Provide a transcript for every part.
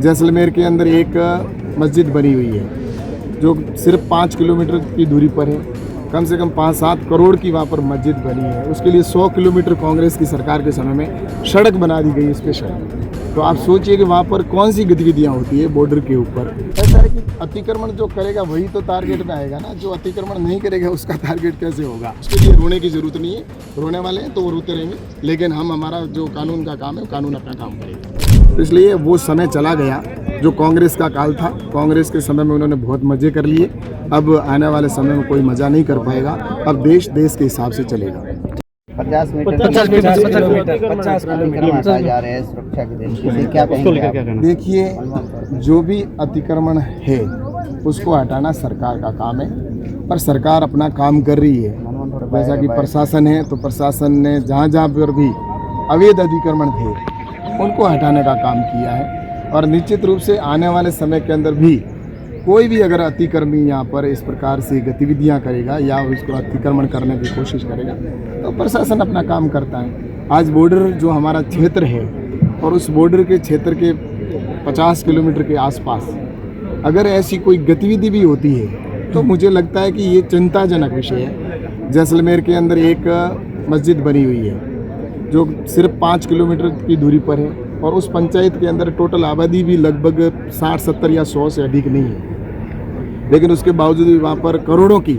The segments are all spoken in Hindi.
जैसलमेर के अंदर एक मस्जिद बनी हुई है जो सिर्फ 5 किलोमीटर की दूरी पर है। कम से कम 5-7 करोड़ की वहाँ पर मस्जिद बनी है। उसके लिए 100 किलोमीटर कांग्रेस की सरकार के समय में सड़क बना दी गई स्पेशल। तो आप सोचिए कि वहाँ पर कौन सी गतिविधियाँ होती है बॉर्डर के ऊपर। ऐसा है कि अतिक्रमण जो करेगा वही तो टारगेट में आएगा ना, जो अतिक्रमण नहीं करेगा उसका टारगेट कैसे होगा। उसके लिए रोने की जरूरत नहीं है, रोने वाले हैं तो वो रोते रहेंगे, लेकिन हमारा जो कानून का काम है कानून अपना काम करेगा। तो इसलिए वो समय चला गया जो कांग्रेस का काल था। कांग्रेस के समय में उन्होंने बहुत मज़े कर लिए, अब आने वाले समय में कोई मज़ा नहीं कर पाएगा। अब देश के हिसाब से चलेगा। 50 किलोमीटर जा रहे हैं सुरक्षा के लिए, क्या कहेंगे? देखिए, जो भी अतिक्रमण है उसको हटाना सरकार का काम है, पर सरकार अपना काम कर रही है। जैसा कि प्रशासन है तो प्रशासन ने जहाँ पर भी अवैध अतिक्रमण थे उनको हटाने का काम किया है। और निश्चित रूप से आने वाले समय के अंदर भी कोई भी अगर अतिक्रमी यहाँ पर इस प्रकार से गतिविधियाँ करेगा या उसको अतिक्रमण करने की कोशिश करेगा तो प्रशासन अपना काम करता है। आज बॉर्डर जो हमारा क्षेत्र है और उस बॉर्डर के क्षेत्र के 50 किलोमीटर के आसपास अगर ऐसी कोई गतिविधि भी होती है तो मुझे लगता है कि ये चिंताजनक विषय है। जैसलमेर के अंदर एक मस्जिद बनी हुई है जो सिर्फ 5 किलोमीटर की दूरी पर है और उस पंचायत के अंदर टोटल आबादी भी लगभग 60-70 या 100 से अधिक नहीं है, लेकिन उसके बावजूद भी वहाँ पर करोड़ों की,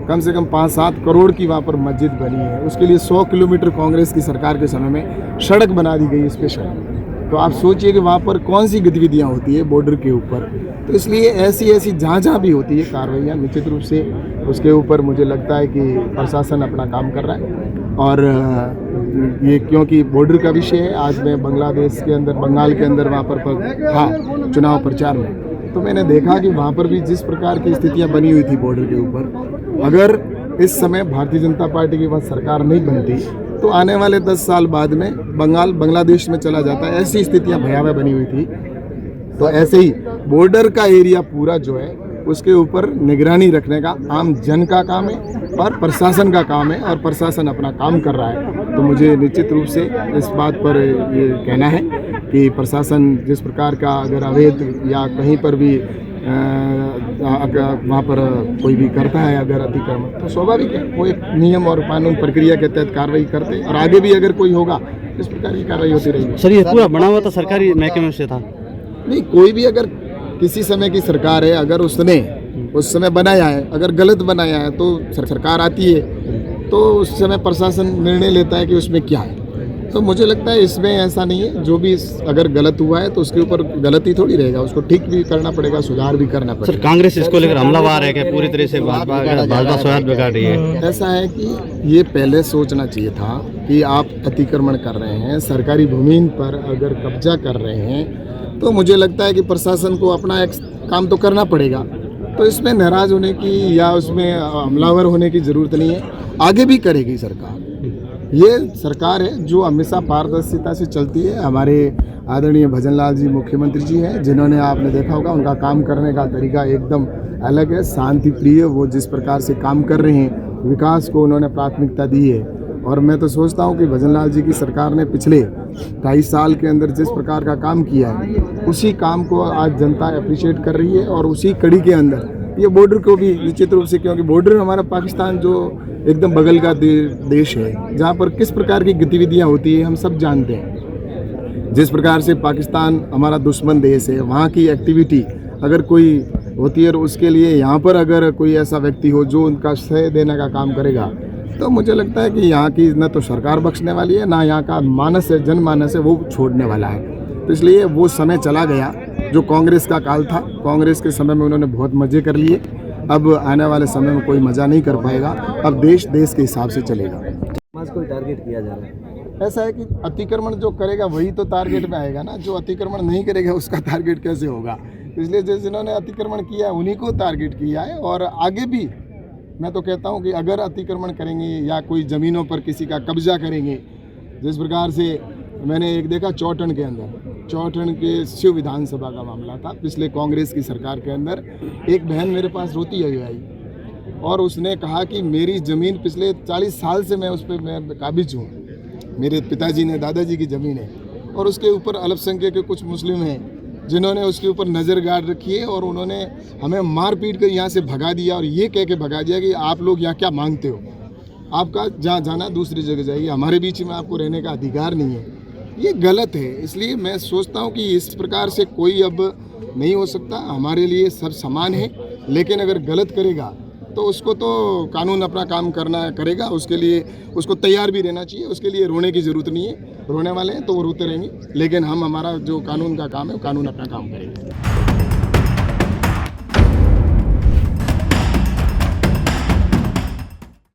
कम से कम 5-7 करोड़ की वहाँ पर मस्जिद बनी है। उसके लिए 100 किलोमीटर कांग्रेस की सरकार के समय में सड़क बना दी गई स्पेशल। तो आप सोचिए कि वहाँ पर कौन सी गतिविधियाँ होती है बॉर्डर के ऊपर। तो इसलिए ऐसी जहाँ भी होती है कार्रवाइयाँ, निश्चित रूप से उसके ऊपर मुझे लगता है कि प्रशासन अपना काम कर रहा है। और ये क्योंकि बॉर्डर का विषय है, आज मैं बांग्लादेश के अंदर, बंगाल के अंदर वहाँ पर था चुनाव प्रचार में, तो मैंने देखा कि वहाँ पर भी जिस प्रकार की स्थितियाँ बनी हुई थी बॉर्डर के ऊपर, अगर इस समय भारतीय जनता पार्टी की वह सरकार नहीं बनती तो आने वाले 10 साल बाद में बांग्लादेश में चला जाता है। ऐसी स्थितियाँ भयावह बनी हुई थी। तो ऐसे ही बॉर्डर का एरिया पूरा जो है उसके ऊपर निगरानी रखने का आम जन का काम है और प्रशासन का काम है, और प्रशासन अपना काम कर रहा है। तो मुझे निश्चित रूप से इस बात पर ये कहना है कि प्रशासन जिस प्रकार का अगर अवैध या कहीं पर भी वहाँ पर कोई भी करता है अगर अतिक्रमण, तो स्वाभाविक है वो एक नियम और कानून प्रक्रिया के तहत कार्रवाई करते हैं, और आगे भी अगर कोई होगा इस प्रकार की कार्रवाई होती रहेगी। सर, ये पूरा बना हुआ तो सरकारी महकमे से था? नहीं, कोई भी अगर किसी समय की सरकार है, अगर उसने उस समय बनाया है, अगर गलत बनाया है तो सरकार आती है तो उस समय प्रशासन निर्णय लेता है कि उसमें क्या है। तो मुझे लगता है इसमें ऐसा नहीं है, जो भी अगर गलत हुआ है तो उसके ऊपर गलती थोड़ी रहेगा, उसको ठीक भी करना पड़ेगा, सुधार भी करना पड़ेगा। सर, कांग्रेस इसको लेकर हमलावर है कि पूरी तरह से भाजपा स्वाद बिगाड़ रही है? ऐसा है कि ये पहले सोचना चाहिए था कि आप अतिक्रमण कर रहे हैं, सरकारी भूमि पर अगर कब्जा कर रहे हैं, तो मुझे लगता है कि प्रशासन को अपना एक काम तो करना पड़ेगा। तो इसमें नाराज होने की या उसमें हमलावर होने की ज़रूरत नहीं है, आगे भी करेगी सरकार। ये सरकार है जो हमेशा पारदर्शिता से चलती है। हमारे आदरणीय भजनलाल जी मुख्यमंत्री जी हैं, जिन्होंने आपने देखा होगा उनका काम करने का तरीका एकदम अलग है, शांति प्रिय। वो जिस प्रकार से काम कर रहे हैं, विकास को उन्होंने प्राथमिकता दी है। और मैं तो सोचता हूँ कि भजनलाल जी की सरकार ने पिछले 2.5 साल के अंदर जिस प्रकार का काम किया है, उसी काम को आज जनता अप्रिशिएट कर रही है। और उसी कड़ी के अंदर ये बॉर्डर को भी निश्चित रूप से, क्योंकि बॉर्डर हमारा पाकिस्तान जो एकदम बगल का देश है, जहाँ पर किस प्रकार की गतिविधियाँ होती है हम सब जानते हैं। जिस प्रकार से पाकिस्तान हमारा दुश्मन देश है, वहाँ की एक्टिविटी अगर कोई होती है और उसके लिए यहाँ पर अगर कोई ऐसा व्यक्ति हो जो उनका सह देने का काम करेगा, तो मुझे लगता है कि यहाँ की न तो सरकार बख्शने वाली है, ना यहाँ का मानस है, जनमानस है, वो छोड़ने वाला है। तो इसलिए वो समय चला गया जो कांग्रेस का काल था। कांग्रेस के समय में उन्होंने बहुत मज़े कर लिए, अब आने वाले समय में कोई मज़ा नहीं कर पाएगा। अब देश के हिसाब से चलेगा। समाज को टारगेट किया जा रहा है। ऐसा है कि अतिक्रमण जो करेगा वही तो टारगेट में आएगा ना, जो अतिक्रमण नहीं करेगा उसका टारगेट कैसे होगा। इसलिए जिन्होंने अतिक्रमण किया है उन्हीं को टारगेट किया है। और आगे भी मैं तो कहता हूँ कि अगर अतिक्रमण करेंगे या कोई ज़मीनों पर किसी का कब्जा करेंगे, जिस प्रकार से मैंने एक देखा चौठन के अंदर, चौठन के शिव विधानसभा का मामला था पिछले कांग्रेस की सरकार के अंदर। एक बहन मेरे पास रोती हुई आई और उसने कहा कि मेरी ज़मीन पिछले 40 साल से मैं उस पर मैं काबिज हूँ, मेरे पिताजी ने दादाजी की ज़मीन है और उसके ऊपर अल्पसंख्यक के कुछ मुस्लिम हैं जिन्होंने उसके ऊपर नज़र गाड़ रखी है और उन्होंने हमें मार पीट कर यहाँ से भगा दिया और ये कह के भगा दिया कि आप लोग यहाँ क्या मांगते हो, आपका जहाँ जाना दूसरी जगह जाइए, हमारे बीच में आपको रहने का अधिकार नहीं है। ये गलत है। इसलिए मैं सोचता हूँ कि इस प्रकार से कोई अब नहीं हो सकता। हमारे लिए सब समान है, लेकिन अगर गलत करेगा तो उसको तो कानून अपना काम करना करेगा, उसके लिए उसको तैयार भी रहना चाहिए। उसके लिए रोने की ज़रूरत नहीं है, रोने वाले हैं तो वो रोते रहेंगे, लेकिन हम हमारा जो कानून का काम है वो कानून अपना काम करेंगे।